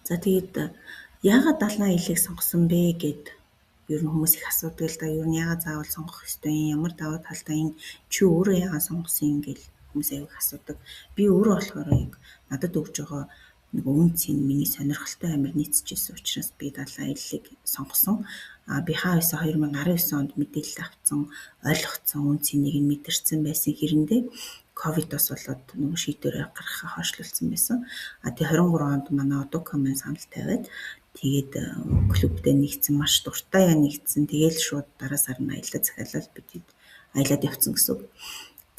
За тэгээд яагаад далайн аяллыг сонгосон бэ гэд ер нь хүмүүс их асуудаг л да. Ер нь яагаад заавал сонгох ёстой юм? Ямар давуу талтай юм? Чи өөрөө яагаад сонгосон юм гэл хүмүүс аяг асуудаг. Би өөрөө болохоор яг надад өгж байгаа нэг үнцийн миний сонирхолтой амар нийцчихсэн учраас би далайн аяллыг сонгосон. Би хааясаа 2019 онд мэдээлэл авсан, ойлгоцсон үнцнийг нь мэдэрсэн байсан хэрэндээ ковидос болоод нөгөө шийдвэрээ гаргахаа хойшлуулсан байсан. Тэгээ 23 онд манай Одукомын санал тавиад тэгээд клубтэй нэгдсэн, маш дуртай нэгдсэн. Тэгээл шууд дараа сарын аялал захиалал бид аялаад явцсан гэсэн үг.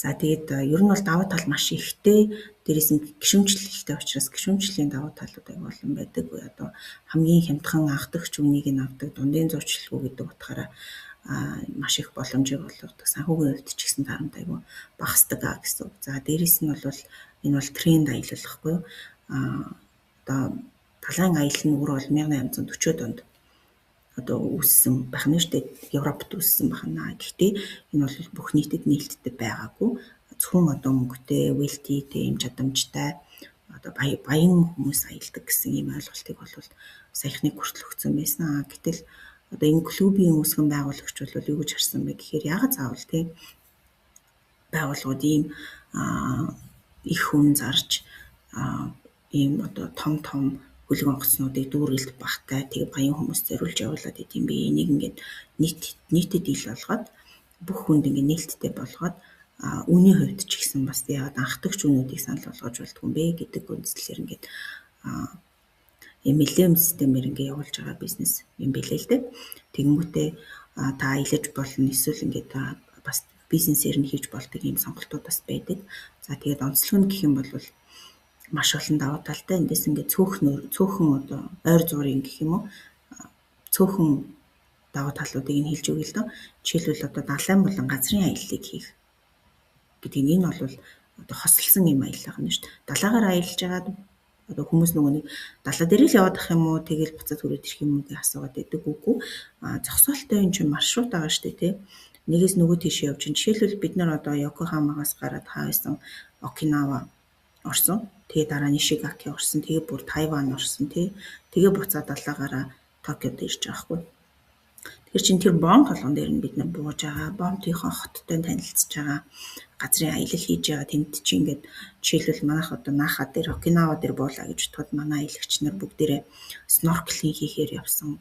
За тэгээд ер нь бол давуу тал маш ихтэй. Дээрээс нь гишүүнчлэлтэй учраас гишүүнчлэлийн давуу талууд аяг олон байдаг. Одоо хамгийн хямдхан анхдагч үнийг нь авдаг, дундын зурчилгүй гэдэг утгаараа маш их боломжийг олгодог. Санхүүгийн хувьд ч гэсэн дарамт аягүй багасдаг гэсэн. За дээрээс нь бол энэ бол тренд аялал гэхгүй юу? Одоо далайн аялал нь өөрөө 1840-од онд одоо үүссэн байх нь шүү дээ. Европт үүссэн байна. Гэхдээ энэ бол бүх нийтэд нээлттэй байгаагүй. Зөвхөн одоо мөнгөтэй, wealthy-тэй, юм чадамжтай одоо баян хүмүүс аялдаг гэсэн ийм ойлголтыг бол саяхны хүртэл өгсөн байсан. Гэтэл одоо энэ клубийн үүсгэн байгуулагч бол юу гэж харсан бэ гэхээр яагаад заавал тийм байгууллагууд ийм их хүн зарж ийм одоо том хөлөг онгоцнуудыг дүүрэлт багтай тэгээ баян хүмүүс зориулж явуулаад идэм би энийг ингээд нийтэд ил болгоод бүх хүнд ингээд нээлттэй болгоод үнийн хувьд ч гэсэн бас яагаад анхдагч үнүүдийг санал болгож болтгүй юм бэ гэдэг үндслээр ингээд MLM системээр ингээд явуулж байгаа бизнес юм билээ л дээ. Тэгэнгүүтээ та аялаж болно эсвэл ингээд бас бизнесээр нь хийж болдог ийм сонголтууд бас байдаг. За тэгээд онцлог нь гэх юм бол маш олон давуу талтай. Эндээс ингээд цөөхөн одоо ойр зуурын гэх юм уу цөөхөн давуу талуудыг нь хэлж өгье л доо. Жишээлбэл одоо далайн болон газрын аяллыг хийх гэдэг нь энэ бол одоо хосолсон юм аялал байна шүү дээ. Далаагаар аялж байгаад одоо хүмүүс нөгөө нэг далаа дээр л яваад ах юм уу тэгэл буцаад хүрээд ирэх юм уу гэж асуугаад байдаг үгүй. Зогсоолтой энэ чинь маршрут байгаа шүү дээ тий. Нэгээс нөгөө тийш явж чинь жишээлбэл бид нар одоо Йокохамагаас гараад хаасан Окинава орсон. Тэгээ дараа нь Ишигаки орсон. Тэгээ бүр Тайван орсон тий. Тэгээ буцаад далаагаараа Токиод ирж байгаа хгүй. Тэгэхээр чинь тэр бом толгон дээр нь бид нар бууж байгаа. Бомтынхоо хоттой танилцж байгаа. Газрын аялал хийж байгаа. Тэнд чинь ингээд жишээлбэл манайх одоо Наха дээр Окинава дээр буулаа гэж бодоход манай аялагч нар бүгдээрээ снорклинг хийхээр явсан.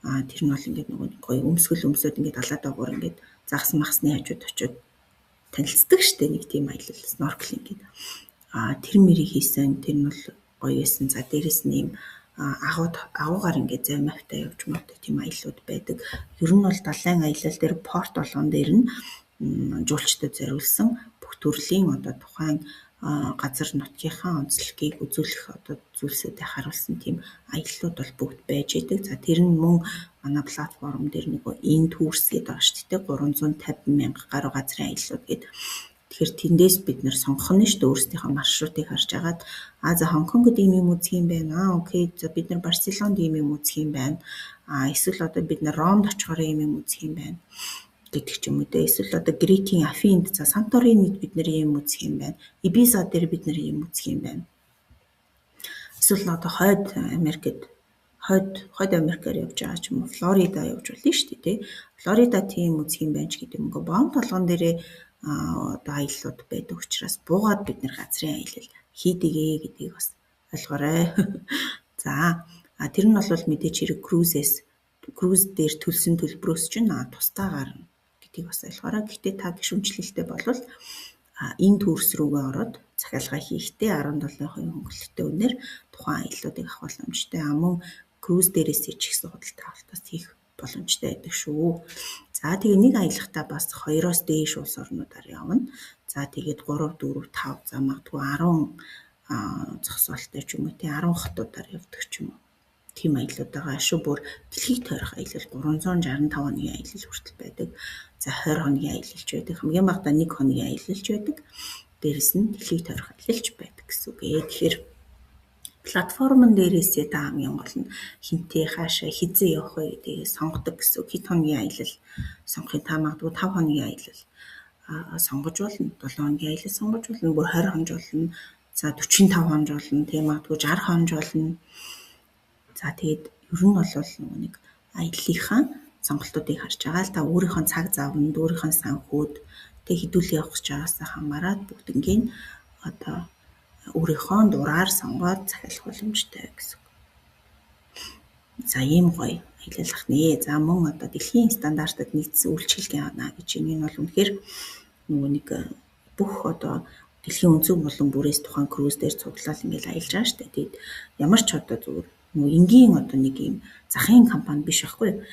Тэр нь бол ингээд нөгөө гоё өмсгөл өмсөд ингээд далаад байгуур ингээд загас махсны хажууд очиод танилцдаг штэ нэг тийм аялал снорклинг гэдэг. Тэр мэрийг хийсэн. Тэр нь бол гоё байсан. За дээрэс нь ийм агуугаар ингээд займавтай явж моддаг тийм аяллууд байдаг. Ер нь бол далайн аялал дээр порт болгон дээр нь жуулчдад зориулсан бүх төрлийн одоо тухайн газар нутгийнхаа онцлогийг үзүүлэх одоо зүйлсүүдийг харуулсан тийм аяллууд бол бүгд байж идэг. За тэр нь мөн манай платформ дээр нөгөө ин турс гэдэг байгаа шүү дээ. 350 мянга гаруй газрын аяллууд гэдэг. Тэгэхээр тэндээс бид нэр сонгох нь шүү дээ өөрсдийнхөө маршрутыг харж агаад за Хонконгод ийм юм үзэх юм байна. Окей. За бид нар Барселонд ийм юм үзэх юм байна. Эсвэл одоо бид нар Ромд очихоор ийм юм үзэх юм байна гэдэг ч юм уу дээ. Эсвэл одоо Грекийн Афинд за Санторинид бид нар ийм үзэх юм байна. Ибиза дээр бид нар ийм үзэх юм байна. Эсвэл одоо хойд Америкаар явж байгаа ч юм уу Флорида явж болно шүү дээ тий. Флорида тийм үзэх юм байна ч гэдэг юм. Бом толгон дээрээ одоо аяллууд байдаг учраас буугаад бид нар газрын аялал хийдгээ гэдгийг бас ойлгоорой. За тэр нь бол мэдээч хэрэг круз дээр төлсөн төлбөрөөс чинь тусдаа гарна гэдгийг бас ойлгоорой. Гэхдээ та гишүүнчлэлтэй болвол энэ төрс рүүгээ ороод захиалга хийхдээ 17% хөнгөлөлттэй үнээр тухайн аяллуудыг авах боломжтой. Мөн круз дээрээс ч их судалтай авалтаас хийх боломжтой байдаг шүү. За тэгээ нэг аялахтаа бас 2-оос дээш улс орнуудаар явна. За тэгээд 3, 4, 5 за магадгүй 10 зогсоолтой ч юм уу тий 10 хотуудаар явдаг ч юм уу. Тийм аяллууд байгаа шүү. Бүр дэлхийг тойрох аялал 365 хоногийн аялал хүртэл байдаг. За 20 хоногийн аялалч байдаг. Хамгийн багадаа 1 хоногийн аялалч байдаг. Дээрэс нь дэлхийг тойрох аялалч байдаг гэсэн үг. Тэгэхээр платформын дээрээсээ та хамгийн гол нь хинтээ хаашаа хизээ явах вэ гэдгийг сонгодог гэсэн. Хэд хоногийн аялал сонгохын та магадгүй 5 хоногийн аялал сонгож болно. 7 хоногийн аялал сонгож болно. Бүр 20 хоног болно. За 45 хоног болно. Тийм магадгүй 60 хоног болно. За тэгээд ер нь бол нэг аяллынхаа сонголтуудыг харж байгаа л та өөрийнхөө цаг завнд, өөрийнхөө санхүүд тэг хэдүүлээ явах гэж байгаасаа хамаарат бүгднийг одоо өөрийнхөө дураар сонгоод захиалах боломжтой гэсэн. За ийм гоё аялалах нэ. За мөн одоо дэлхийн стандартад нийцсэн үйлчилгээ авна гэж энэ нь бол үнэхээр нэг бүх одоо дэлхийн өнцөг болон бүрээс тухайн круиз дээр цуглаад ингээд аялж байгаа шүү дээ. Тэгээд ямар ч одоо зүгээр энгийн одоо нэг юм захын компани биш байхгүй.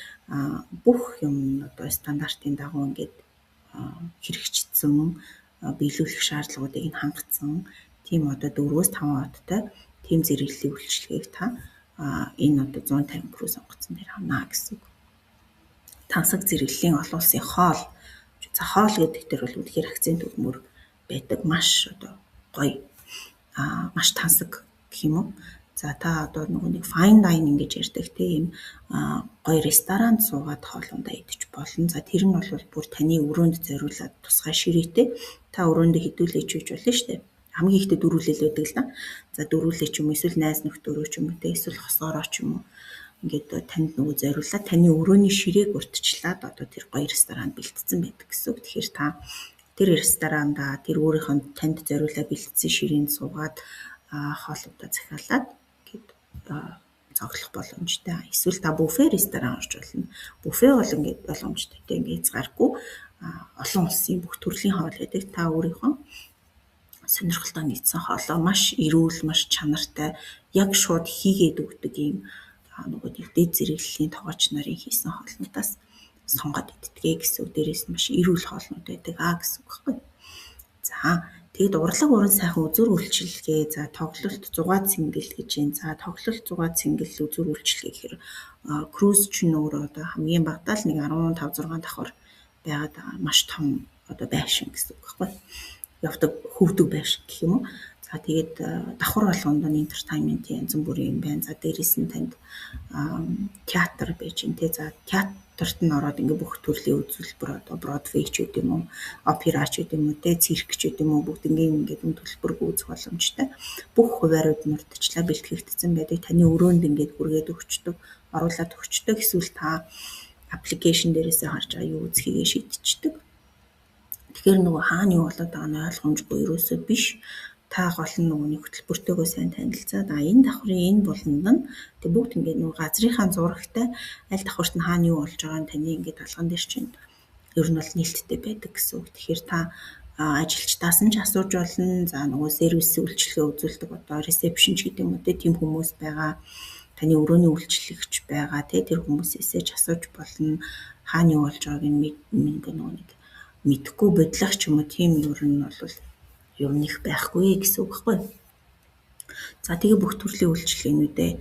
Бүх юм одоо стандартын дагуу ингээд хэрэгжчихсэн биелүүлэх шаардлагуудыг нь хангацсан тийм одоо 4-5 хоттой тийм зэрэглэлийн үйлчилгээг та энэ одоо 150 круиз сонгоцсон дээр авна гэсэн үг. Тансаг зэрэглэлийн олон улсын хоол. За хоол гэдэг дээр бол үнэхээр акцент өгмөр байдаг. Маш одоо гоё. Маш тансаг гэх юм уу. За та одоо нэг fine dining гэж ярьдаг тийм гоё ресторанд суугаад хоолундаа идэж болно. За тэр нь бол бүр таны өрөөнд зориулаад тусгай ширээтэй та өрөөндөө хэдүүлээ чүйж болно шүү дээ. Хамгийн ихдээ дөрүүлэл байдаг л да. За дөрүүлээ ч юм эсвэл найз нөхдөөрөө ч юм уу те эсвэл хосоороо ч юм уу ингээд танд нөгөө зориулаад таны өрөөний ширээг урьдчилаад одоо тэр гоё ресторан бэлтгэсэн байдаг гэсэн үг. Тэгэхээр та тэр ресторанда тэр өөрийнхөө танд зориулаад бэлтгэсэн ширээнд суугаад хоолуудаа захиалаад гээд цоглох боломжтой. Эсвэл та буфе ресторан орж болно. Буфе бол ингээд боломжтой. Тэ ингээд хязгааргүй олон улсын бүх төрлийн хоол байдаг. Та өөрийнхөө сонирхолтой нийцсэн хоолоо маш эрүүл, маш чанартай яг шууд хийгээд өгдөг ийм нөгөө дээд зэрэглэлийн тоогооч нарын хийсэн хоолнуудаас сонгоод иддэгэ гэсэн үг. Дээрээс нь маш эрүүл хоолнууд байдаг гэсэн үг байхгүй. За тэгэд урлаг уран сайхан үзүр үйлчилгээ, за тоглолт 6 цэнгэл гэж юм. За тоглолт 6 цэнгэл үзүр үйлчилгээ гэхээр круиз чинь өөрөө одоо хамгийн багадаа л нэг 15-6 давхар байгаад маш том одоо байшин гэсэн үг байхгүй. Явдаг хөвдөг байшин гэх юм уу. За тэгээд давхар болгонд нь entertainment янз бүрийн юм байна. За дээрээс нь танд театр байж гэн тэ. За театрт нь ороод ингээ бүх төрлийн үзүүлбэр одоо Бродвей ч үт юм уу, опера ч үт юм уу, тэ цирк ч үт юм уу бүгд ингээ дүн төлбөрг үзэх боломжтой. Бүх хуваарууд нь урьдчилан бэлтгэгдсэн байдаг. Таны өрөөнд ингээ хүргээд өгчдөг, оруулаад өгчдөг. Эсвэл та аппликейшн дээрээсээ харж байгаа юу үзхийгээ шийдчихдэг. Тэгэхээр нөгөө хаана юу болоод байгаа нь ойлгомжгүй ерөөсөө биш. Та гол нь нөгөө нэг хөтөлбөртөөгөө сайн танилцаад энэ давхрын энэ буланд нь тэг бүгд ингээд нөгөө газрынхаа зурагтай аль давхарт нь хаана юу болж байгааг нь таны ингээд талхан дээр чинь ер нь бол нээлттэй байдаг гэсэн үг. Тэгэхээр та ажилчдаас нь ч асууж болно. За нөгөө сервис үйлчилгээ үзүүлдэг одоо ресепшн ч гэдэг юм уу тийм хүмүүс байгаа. Таны өрөөний үйлчлэгч байгаа тэр хүмүүсээсээ ч асууж болно. Хаана юу болж байгааг нь ингээ нөгөө нэг мэдхгүй бодлох ч юм уу тийм ер нь бол юм их байхгүй гэсэн үг байхгүй. За тэгээ бүх төрлийн үйлчилгээнүүдээ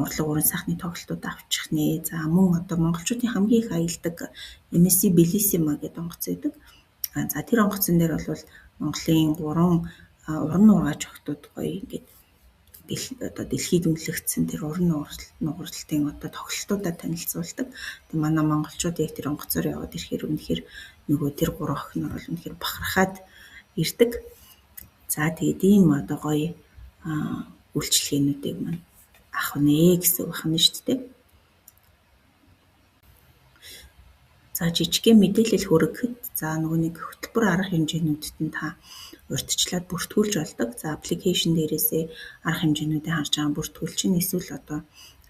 урлаг уран сайхны тоглолтууд авчих нэ. За мөн одоо монголчуудын хамгийн их аялдаг MSC Bellissima гэдэг онгоц байдаг. За тэр онгоцон дээр бол Монголын 3 уран нугаач охтууд гоё ингээд одоо дэлхийд үнэлэгдсэн тэр уран нугарлалтын одоо тоглолтуудад танилцуулдаг. Тэг манай монголчууд яг тэр онгоцоор яваад ирэхээр үнэхээр нөгөө тэр 3 охин нь бол үнэхээр бахархаад ирдэг. За тэгээд ийм одоо гоё үйлчилгээнүүдийг маань авах нэ гэсэн үг байна шүү дээ. За жижигхэн мэдээлэл хүргэхэд за нөгөө нэг хөтөлбөр арга хэмжээнүүдэд нь та урьдчилаад бүртгүүлж болдог. За аппликейшн дээрээсээ арга хэмжээнүүдийг харж байгаа бүртгүүлч нь эсвэл одоо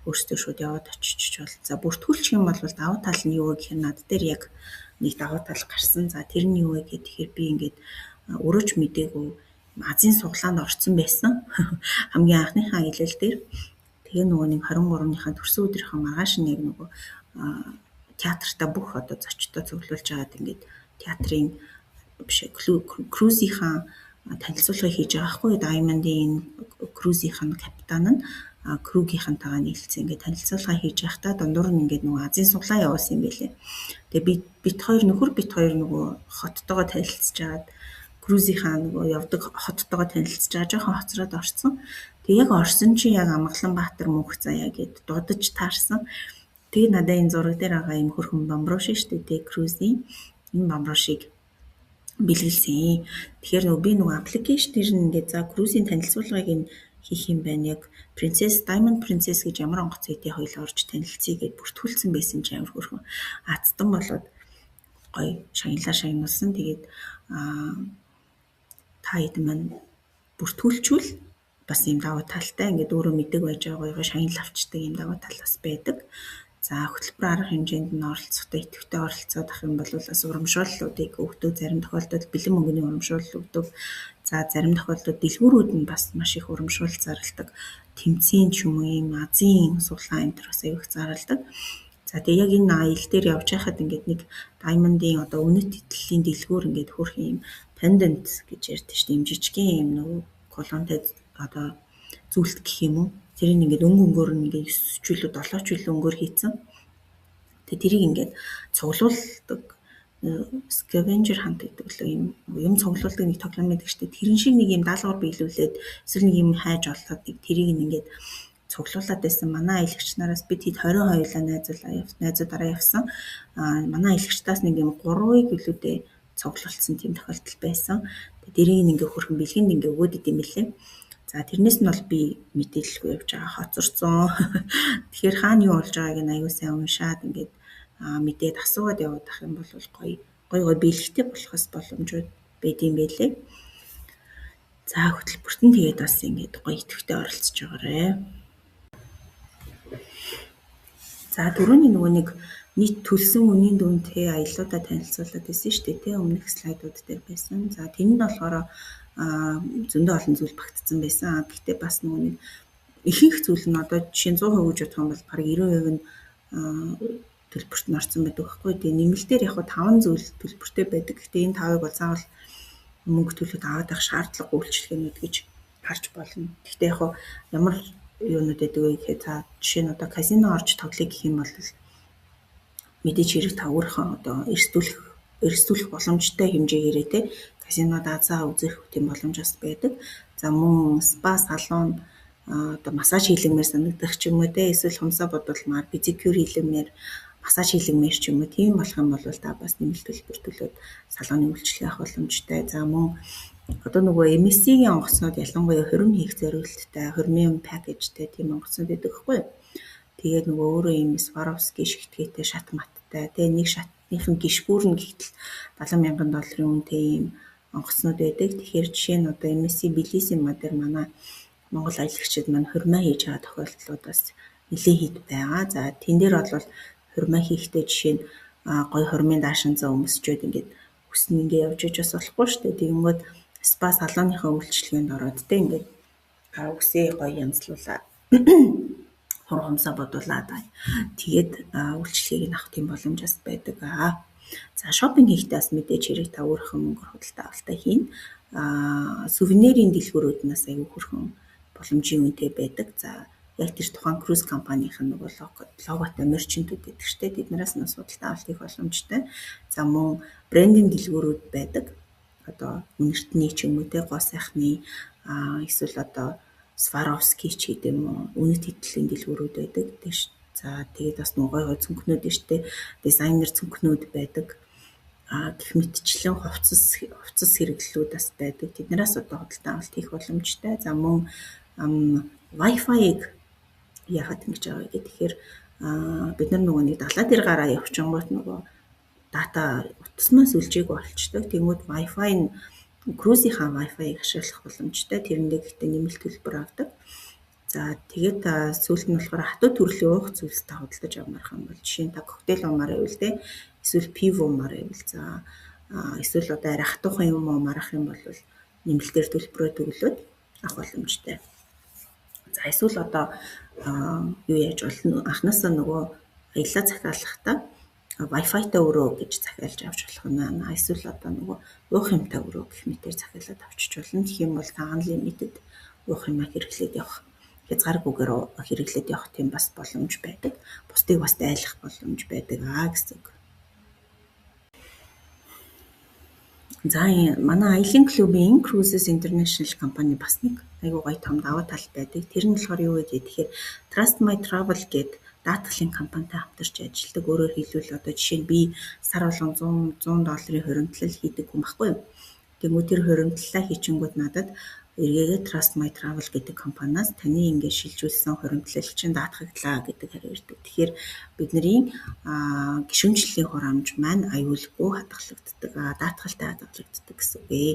өөрсдөө шууд яваад очиж бол. За бүртгүүлчих юм бол давуу тал нь юу вэ гэхээр над дээр яг нэг давуу тал гарсан. За тэр нь юу вэ гэхээр би ингээд өрөөж мэдээгүй Азийн суглаанд орсон байсан. Хамгийн анхныхаа аялал дээр тэгээ нөгөө нэг 23-ныхаа төрсөн өдрийнхөө маргааш нь яг нөгөө театртаа бүх одоо зочдоо цуглуулж агаад ингээд театрын биш крузийнхаа танилцуулгыг хийж байгаа хгүй. Diamond-ийн крузийнх нь капитан нь круугийнхантайгаа нийлцсэн ингээд танилцуулга хийж байхдаа дундуур нь ингээд нөгөө Азийн суглаа явуулсан юм байлээ. Тэгээ бит хоёр нөгөө хоттойгоо танилцж агаад крузийнхаа нөгөө явдаг хоттойгоо танилцж байгаа жоохон хоцроод орсон. Тэг яг орсон чи яг Амгаланбаатар мөнх заяа гэд дудаж таарсан. Тэгээ надад энэ зураг дээр байгаа юм хөрхөн бамбрууш шүү дээ. Крузийн энэ бамбруушийг бэлгэлсэн. Тэгэхээр би нөгөө аппликейшнээр нь ингээд за крузийн танилцуулгыг нь хийх юм байна. Яг Diamond Princess гэж ямар онгоц хэдий хоёул орж танилцъя гэд бүртгүүлсэн байсан ч амар хөрхөн азтан болоод гоё шагналуулсан. Тэгээд та хэд маань бүртгүүлчүүл бас юм давуу талтай ингээд өөрөө мэдэг байж байгаа гоё шагнал авчдаг юм давуу тал бас байдаг. За хөтөлбөр арга хэмжээнд нь оролцохдоо идэвхтэй оролцоод ах юм бол бас урамшууллуудыг өгдөг, зарим тохиолдолд бэлэн мөнгөний урамшуул өгдөг. За зарим тохиолдолд дэлгүүрүүд нь бас маш их урамшуул зарладаг. Тэмцээн ч юм уу ийм азийн суглаан энэ бас аяг зарладаг. За тэгээ яг энэ аялал дээр явж байхад ингээд нэг Diamond-ийн одоо үнэт итгэлийн дэлгүүр ингээд хөрх юм pendant гэж ярьдэн шүү дээ. Им жижигхэн юм нөгөө колонтой одоо зүйлт гэх юм уу. Тэрийг ингээд өнгөөр нь ингээд 9 ч үлээ 7 ч үлээ өнгөөр хийцэн. Тэгээ тэрийг ингээд цуглуулдаг scavenger hunt гэдэг л юм цуглуулдаг нэг тоглоом байдаг шүү дээ. Тэрэн шиг нэг юм даалгавар биелүүлээд эсвэл нэг юм хайж олоход тэрийг ингээд цуглуулад байсан. Манай аялагч нараас бид хэд 20 хоёулаа найзуудаараа явсан. Манай аялагчтаас нэг юм 3-ыг үлүүдээ цуглуулсан тийм тохиолдол байсан. Тэгээ тэрийг ингээд хөрхөн бэлгэнд ингээд өгөөд идэм билээ. За тэрнээс нь бол би мэдээлэлгүй явж байгаа хоцорсон. Тэгэхээр хаана юу болж байгааг нь аягүй сайн уншаад ингээд мэдээд асуугаад яваад ах юм бол гоё бэлэгтэй болохос боломжууд байдсан байлээ. За хөтөлбөрт нь тэгээд бас ингээд гоё идэвхтэй оролцож байгаарэ. За түрүүний нөгөө нэг нийт төлсөн үнийн дүнтэй аяллуудаа танилцуулаад байсан шүү дээ. Өмнөх слайдууд дээр байсан. За тэнд нь болохоор зөндөө олон зүйл багтцсан байсан. Гэхдээ бас нөгөө нэг ихэнх зүйл нь одоо жишээ нь 100% гэж бодох юм бол бараг 90% нь төлбөрт нь орсон байдаг байхгүй. Тэгээ нэмэлтээр яг 5 зүйл төлбөртэй байдаг. Гэхдээ энэ 5-ыг бол заавал мөнгө төлөд аваад авах шаардлага үйлчлэгээнүүд гэж харж болно. Гэхдээ яг ямар юунууд байдаг вэ гэхээр за жишээ нь одоо казино орж тоглоё гэх юм бол мэдээж хэрэг та өөрийнхөө одоо эрсдүүлэх боломжтой хэмжээгээрээ те казинод азаа үзэх тийм боломж бас байдаг. За мөн спа салон одоо массаж хийлгэмээр санагдах ч юм уу те эсвэл хумсаа бодулмаар педикюр хийлгэмээр массаж хийлгэмээр ч юм уу тийм болох юм бол та бас нэмэлт төлбөр төлөөд салоны үйлчлэг авах боломжтой. За мөн одоо нөгөө MSC-ийн онгоцнууд ялангуяа хурим хийх зорилттой, хурмын пакэжтэй тийм онгоцнууд байдаг хгүй. Тэгээд нөгөө өөрөө юм Swarovski шигтгээтэй шат маттай. Тэгээ нэг шатных нь гişгүүр нь гэтэл $70,000 үнэтэй юм онгоцнууд байдаг. Тэгэхээр жишээ нь одоо MSC Bellissima дээр манай Монгол аялагчид маань хурмаа хийж байгаа тохиолдлууд бас нэлээд хэд байгаа. За тэн дээр бол хурмаа хийхдээ жишээ нь гой хурмын даашин зөө өмсчөөд ингээд хүснэ ингээд явж иж бас болохгүй шүү дээ. Тэгэнгүүт спа салоныхаа үйлчлэгэнд ороод тэ ингээд үсээ гой янзлуулаад хумсаа бодуулаад тэгээд үйлчлэгийг нь авах тийм боломж бас байдаг. За шопинг хийхдээ бас мэдээж хэрэг та өөрийнхөө мөнгөөр худалдаа авалтаа хийн. Сувенирийн дэлгүүрүүд нас аягүй хөрхөн боломжийн үнэтэй байдаг. За яг тэр тухайн круиз компанийн нөгөө логотой мерчентүүд байдаг шүү дээ. Тэднээс нь худалдаа авалт хийх боломжтой. За мөн брендинг дэлгүүрүүд байдаг. Одоо үнэртний ч юм уу те гоо сайхны эсвэл одоо Swarovski ч гэдэг юм уу үнэт итгэлийн дэлгүүрүүд байдаг. За тэгээд бас нөгөө гой цүнхнүүд нь штэ дизайнер цүнхнүүд байдаг. Гэх мэтчлэн хувцас хэрэглэлүүд бас байдаг. Тэднээс одоо худалдаа авалт хийх боломжтой. За мөн Wi-Fi-г яагаад ингэж байгаа вэ гэхээр бид нар нөгөө нэг далаа дээр гараа явчихгоот нөгөө дата утасмаас үлжээг болчдөг. Тэнгүүд Wi-Fi нь круизийнхаа Wi-Fi-г ашиглах боломжтой. Тэрэндээ гэхдээ нэмэлт төлбөр авдаг. За тэгээд сүүлд нь болохоор хатуу төрлийн уух зүйлс та худалдаж авмаарх юм бол жишээ нь та коктейл уумаар байвал те эсвэл пив уумаар байвал за эсвэл одоо арай хатуухан юм уумаарах юм бол нэмэлтээр төлбөрөө төглөөд авах боломжтой. За эсвэл одоо юу яаж болно? Анхнаасаа нөгөө аяллаа захиалахдаа Wi-Fi-тай өрөө гэж захиалж авч болох нь. Эсвэл одоо нөгөө уух юмтай өрөө гэх мэтээр захиалаад авчиж болно. Тэгэх юм бол та unlimited уух юмаа хэрэглээд явах. Хязгааргүйгээр хэрэглээд явах тийм бас боломж байдаг. Бусдыг бас дайлах боломж байдаг гэсэн. За манай аялын клубын Cruises International компани бас нэг айгүй гоё том давуу тал байдаг. Тэр нь болохоор юу вэ гэхээр Trust My Travel гэдэг даатгалын компанитай хамтарч ажилладаг. Өөрөөр хэлбэл одоо жишээ нь би сар болгон $100 хуримтлал хийдэг хүн баггүй юу. Тэгмүү тэр хуримтлалаа хийчингүүд надад эргээгээ Trust My Travel гэдэг компаниас таны ингээд шилжүүлсэн хуримтлал чинь даатгаглаа гэдэг хариу ирдэг. Тэгэхээр бидний гишүүнчлэлийн хурамж маань аюулгүй хадгалагддаг, даатгалтай хадгалагддаг гэсэн үг ээ.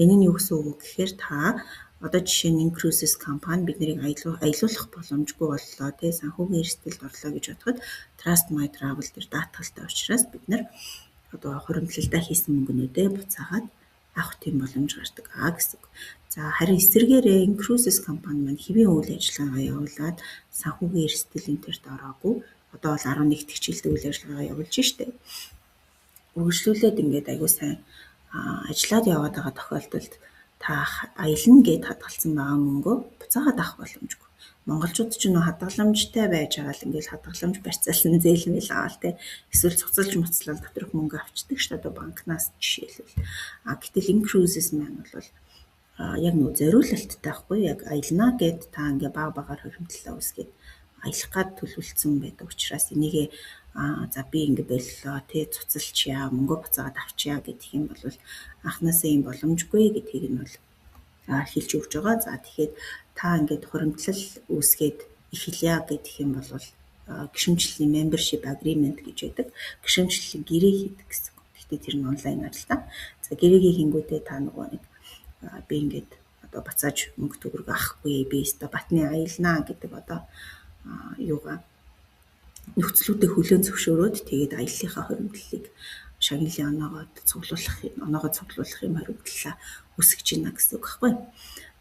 Энэ нь юу гэсэн үг гэхээр та одоо жишээ нь Cruises компани биднийг аялуулах боломжгүй боллоо тий санхүүгийн эрсдэлд орлоо гэж бодоход Trust My Travel дээр даатгалтай учраас бид нар одоо хуримтлалдаа хийсэн мөнгнүүдээ буцаагаад авах тийм боломж гардаг гэсэн үг. За харин эсвэргээрээ Cruises компани маань хэвийн үйл ажиллагаа явуулаад санхүүгийн эрсдэл энэ төрт ороогүй одоо бол 11 дэх жилдээ үйл ажиллагаа явуулж штэ. Үргэлжлүүлээд ингээд аягүй сайн ажиллаад яваад байгаа тохиолдолд та аялна гэд хадгалсан байгаа мөнгөө буцаагаад авах боломжгүй. Монголчууд ч нөө хадгаламжтай байж байгаа л ингээл хадгаламж барьцаалсан зээлмэл аваад те эсвэл цуцалж муцлал доторх мөнгө авчдаг шүү дээ банкнаас жишээлбэл. Гэтэл энэ Cruises маань бол яг нөө зориулалттай байхгүй яг аялна гэд та ингээ багаар хоримтлаа үсгээд аялах гад төлөвлөсөн байдаг учраас энийгээ за би ингээ боллоо тий цуцалчяа мөнгө буцаагаад авчяа гэх юм бол анхнаасаа юм боломжгүй гэдгийг нь бол хэлж өгч байгаа. За тэгэхээр та ингээд хуримтлал үүсгээд эхэлье гэх юм бол гишүүнчлэлийн membership agreement гэж байдаг. Гишүүнчлэлийн гэрээ хийдэг гэсэн. Гэхдээ тэр нь онлайнаар л та. За гэрээгээ хийнгүүтээ та нөгөө нэг би ингээд одоо бацааж мөнгө төгрөг авахгүй би өстө батны аялнаа гэдэг одоо юугаа нөхцлүүдэд хүлээн зөвшөөрөөд тэгээд аяллахаа хуримтлалыг шагналын оноогоо цуглуулах юм хариуцлаа үсгэж байна гэсэн үг байхгүй.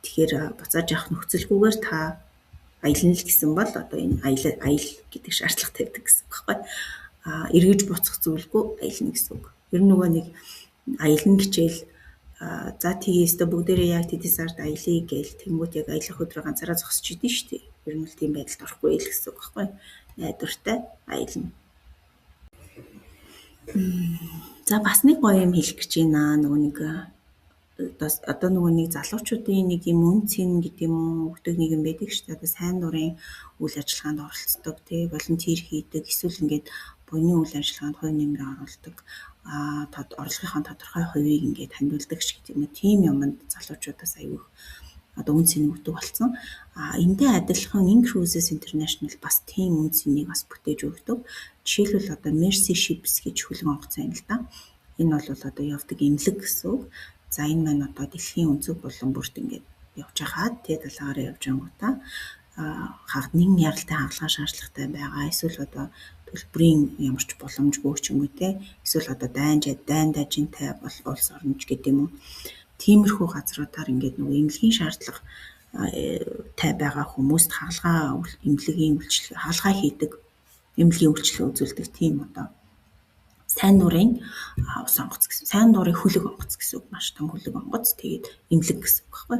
Тэгэхээр буцааж авах нөхцөлгүйгээр та аялна л гэсэн бол одоо энэ аял гэдэг шаардлага тавьдаг гэсэн үг байхгүй. Эргэж буцах зүйлгүй аялна гэсэн үг. Ер нь нөгөө нэг аялна гэчээл за тийээсээ бүгдээрээ яг тэдний сард аялъя гээл тэнгуут яг аялах өдрөө ганцаараа зогсож идэв шүү дээ. Ер нь л тийм байдалд орохгүй л гэсэн үг байхгүй. Найдвартай аялна. За бас нэг гоё юм хэлэх гэж байна. Нөгөө нэг одоо нөгөө нэг залуучуудын нэг юм үн цэн гэдэг юм уу өгдөг нэг юм байдаг шүү дээ. Одоо сайн дурын үйл ажиллагаанд оролцдог, тий волонтер хийдэг, эсвэл ингээд буйны үйл ажиллагаанд хувь нэмрээ оруулдаг. Орлогынхаа тодорхой хувийг ингээд хандуулдаг ч гэдэг юм уу. Тийм юмд залуучуудаас аягүй одоо үн цэн өгдөг болсон. Энтэй адилхан Cruises International бас тийм үн цэнийг бас бүтээж өгдөг. Жишээлбэл одоо Mercy Ships гэж хөлөг онгоц байна л да. Энэ бол одоо явдаг эмнэлэг гэсэн үг. За энэ маань одоо дэлхийн өнцөг болон бүрт ингээд явж хаад тий далаагаараа явж ангуудаа нэг яралтай хагалгаа шаардлагатай байгаа. Эсвэл одоо төлбөрийн ямар ч боломжгүй ч юм уу тий. Эсвэл одоо дайн дажинтай бол улс орнож гэдэг юм уу. Тиймэрхүү газруудаар ингээд нөгөө эмнэлгийн шаардлага тай байгаа хүмүүст хагалгаа хийдэг эмнэлгийн үйлчлэл үзүүлдэг тийм одоо сайн дурын ус онгоц гэсэн. Сайн дурын хөлөг онгоц гэсэн үг. Маш том хөлөг онгоц тэгээд эмнэлэг гэсэн үг байхгүй.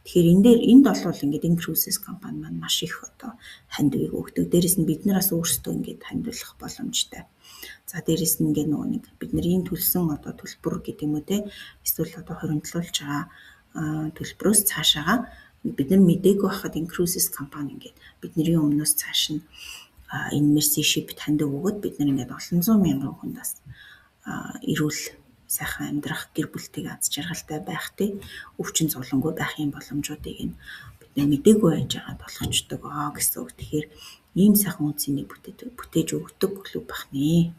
Тэгэхээр энд бол ингээд Cruises компани маань маш их одоо хандивыг өгдөг. Дээрээс нь бид нараас өөрсдөө ингээд хандуулах боломжтой. За дээрээс нь ингээд нөгөө нэг бидний төлсөн одоо төлбөр гэдэг юм уу те эсвэл одоо хуримтлуулж байгаа төлбөрөөс цаашаага бид нар мдээгүй байхад Cruises компани ингээд бидний өмнөөс цааш нь энэ Mercy Ship таньдаг өгөөд бид нар ингээд олон зуун мянган хүнд бас эрүүл сайхан амьдрах гэр бүлтэйг аз жаргалтай байх тий өвчин зовлонгүй байхын боломжуудыг нь бид нар мдээгүй байж байгаад болгочдөг гэсэн үг. Тэгэхээр ийм сайхан үн цэнийг бүтээж өгдөг клуб бахнэ.